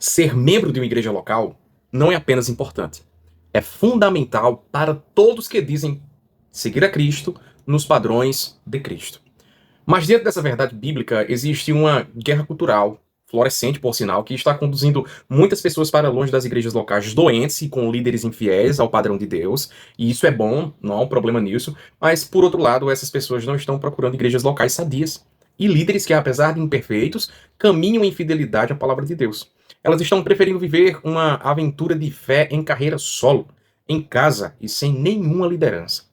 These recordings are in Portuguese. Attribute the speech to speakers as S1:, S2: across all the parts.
S1: Ser membro de uma igreja local não é apenas importante, é fundamental para todos que dizem seguir a Cristo nos padrões de Cristo. Mas dentro dessa verdade bíblica existe uma guerra cultural, florescente por sinal, que está conduzindo muitas pessoas para longe das igrejas locais doentes e com líderes infiéis ao padrão de Deus, e isso é bom, não há um problema nisso, mas por outro lado, essas pessoas não estão procurando igrejas locais sadias e líderes que, apesar de imperfeitos, caminham em fidelidade à palavra de Deus. Elas estão preferindo viver uma aventura de fé em carreira solo, em casa e sem nenhuma liderança.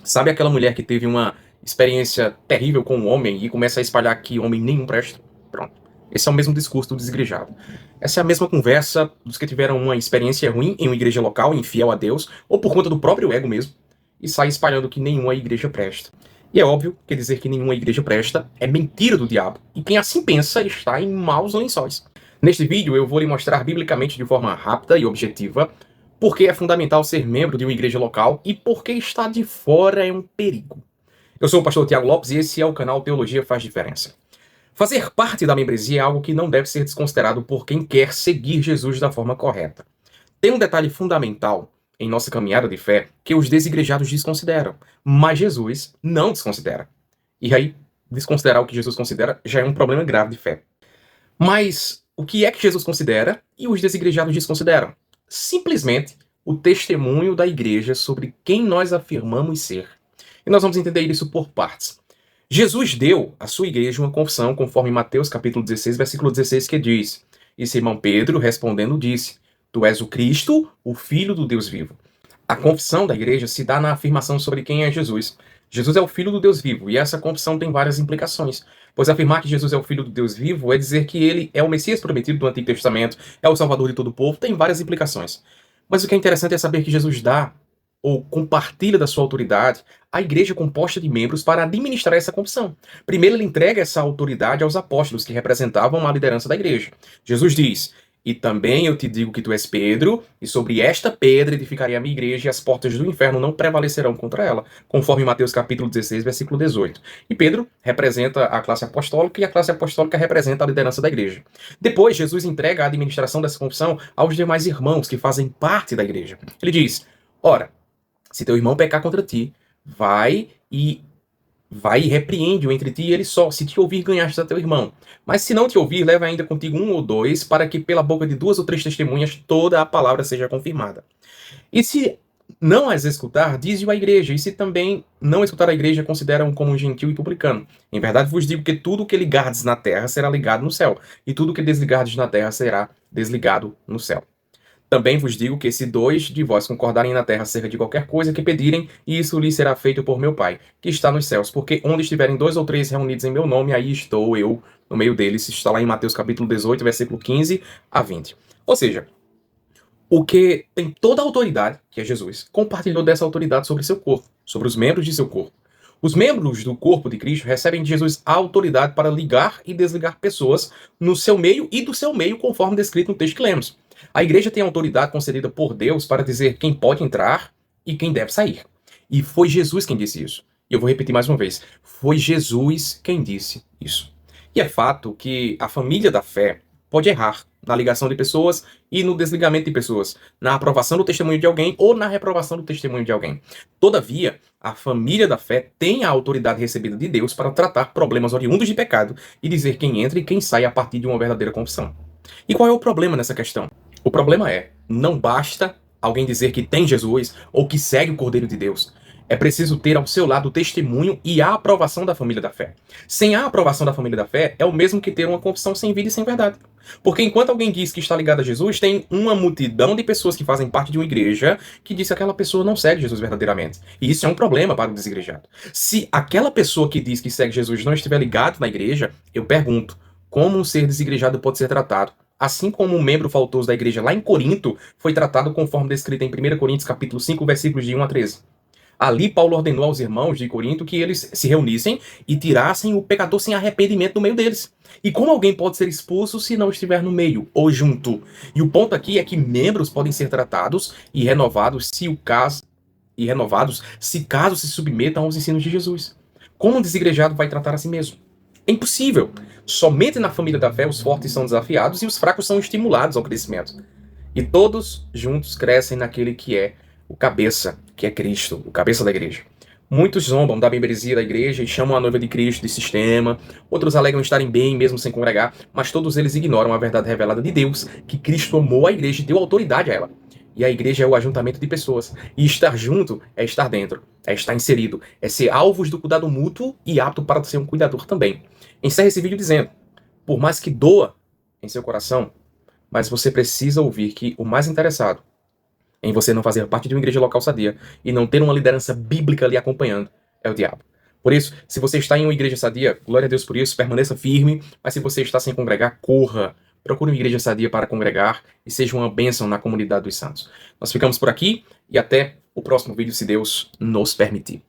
S1: Sabe aquela mulher que teve uma experiência terrível com um homem e começa a espalhar que homem nenhum presta? Pronto. Esse é o mesmo discurso do desigrejado. Essa é a mesma conversa dos que tiveram uma experiência ruim em uma igreja local, infiel a Deus, ou por conta do próprio ego mesmo, e sai espalhando que nenhuma igreja presta. E é óbvio que dizer que nenhuma igreja presta é mentira do diabo, e quem assim pensa está em maus lençóis. Neste vídeo eu vou lhe mostrar biblicamente de forma rápida e objetiva por que é fundamental ser membro de uma igreja local e por que estar de fora é um perigo. Eu sou o pastor Tiago Lopes e esse é o canal Teologia Faz Diferença. Fazer parte da membresia é algo que não deve ser desconsiderado por quem quer seguir Jesus da forma correta. Tem um detalhe fundamental em nossa caminhada de fé que os desigrejados desconsideram, mas Jesus não desconsidera. E aí, desconsiderar o que Jesus considera já é um problema grave de fé. Mas o que é que Jesus considera e os desigrejados desconsideram? Simplesmente o testemunho da igreja sobre quem nós afirmamos ser. E nós vamos entender isso por partes. Jesus deu à sua igreja uma confissão, conforme Mateus capítulo 16, versículo 16, que diz: E Simão Pedro, respondendo, disse: Tu és o Cristo, o Filho do Deus vivo. A confissão da igreja se dá na afirmação sobre quem é Jesus. Jesus é o Filho do Deus vivo, e essa confissão tem várias implicações. Pois afirmar que Jesus é o Filho do Deus vivo é dizer que ele é o Messias prometido do Antigo Testamento, é o Salvador de todo o povo, tem várias implicações. Mas o que é interessante é saber que Jesus dá ou compartilha da sua autoridade à igreja composta de membros para administrar essa confissão. Primeiro ele entrega essa autoridade aos apóstolos que representavam a liderança da igreja. Jesus diz: E também eu te digo que tu és Pedro, e sobre esta pedra edificarei a minha igreja, e as portas do inferno não prevalecerão contra ela, conforme Mateus capítulo 16, versículo 18. E Pedro representa a classe apostólica, e a classe apostólica representa a liderança da igreja. Depois, Jesus entrega a administração dessa confissão aos demais irmãos que fazem parte da igreja. Ele diz: Ora, se teu irmão pecar contra ti, vai e repreende-o entre ti e ele só. Se te ouvir, ganhaste a teu irmão. Mas se não te ouvir, leva ainda contigo um ou dois, para que pela boca de 2 ou 3 testemunhas toda a palavra seja confirmada. E se não as escutar, dize-o à igreja. E se também não escutar a igreja, considera-o como um gentil e publicano. Em verdade vos digo que tudo o que ligardes na terra será ligado no céu, e tudo o que desligardes na terra será desligado no céu. Também vos digo que se 2 de vós concordarem na terra acerca de qualquer coisa que pedirem, isso lhes será feito por meu Pai, que está nos céus. Porque onde estiverem 2 ou 3 reunidos em meu nome, aí estou eu no meio deles. Está lá em Mateus capítulo 18, versículo 15 a 20. Ou seja, o que tem toda a autoridade, que é Jesus, compartilhou dessa autoridade sobre seu corpo, sobre os membros de seu corpo. Os membros do corpo de Cristo recebem de Jesus a autoridade para ligar e desligar pessoas no seu meio e do seu meio, conforme descrito no texto que lemos. A igreja tem autoridade concedida por Deus para dizer quem pode entrar e quem deve sair. E foi Jesus quem disse isso. E eu vou repetir mais uma vez. Foi Jesus quem disse isso. E é fato que a família da fé pode errar na ligação de pessoas e no desligamento de pessoas, na aprovação do testemunho de alguém ou na reprovação do testemunho de alguém. Todavia, a família da fé tem a autoridade recebida de Deus para tratar problemas oriundos de pecado e dizer quem entra e quem sai a partir de uma verdadeira confissão. E qual é o problema nessa questão? O problema é, não basta alguém dizer que tem Jesus ou que segue o Cordeiro de Deus. É preciso ter ao seu lado o testemunho e a aprovação da família da fé. Sem a aprovação da família da fé, é o mesmo que ter uma confissão sem vida e sem verdade. Porque enquanto alguém diz que está ligado a Jesus, tem uma multidão de pessoas que fazem parte de uma igreja que diz que aquela pessoa não segue Jesus verdadeiramente. E isso é um problema para o desigrejado. Se aquela pessoa que diz que segue Jesus não estiver ligado na igreja, eu pergunto, como um ser desigrejado pode ser tratado? Assim como um membro faltoso da igreja lá em Corinto foi tratado conforme descrito em 1 Coríntios capítulo 5, versículos de 1 a 13. Ali Paulo ordenou aos irmãos de Corinto que eles se reunissem e tirassem o pecador sem arrependimento do meio deles. E como alguém pode ser expulso se não estiver no meio ou junto? E o ponto aqui é que membros podem ser tratados e renovados se caso se submetam aos ensinos de Jesus. Como um desigrejado vai tratar a si mesmo? É impossível. Somente na família da fé os fortes são desafiados e os fracos são estimulados ao crescimento. E todos juntos crescem naquele que é o cabeça, que é Cristo, o cabeça da igreja. Muitos zombam da membresia da igreja e chamam a noiva de Cristo de sistema, outros alegam estarem bem mesmo sem congregar, mas todos eles ignoram a verdade revelada de Deus, que Cristo amou a igreja e deu autoridade a ela. E a igreja é o ajuntamento de pessoas. E estar junto é estar dentro, é estar inserido, é ser alvos do cuidado mútuo e apto para ser um cuidador também. Encerra esse vídeo dizendo, por mais que doa em seu coração, mas você precisa ouvir que o mais interessado em você não fazer parte de uma igreja local sadia e não ter uma liderança bíblica lhe acompanhando é o diabo. Por isso, se você está em uma igreja sadia, glória a Deus por isso, permaneça firme, mas se você está sem congregar, corra. Procure uma igreja sadia para congregar e seja uma bênção na comunidade dos santos. Nós ficamos por aqui e até o próximo vídeo, se Deus nos permitir.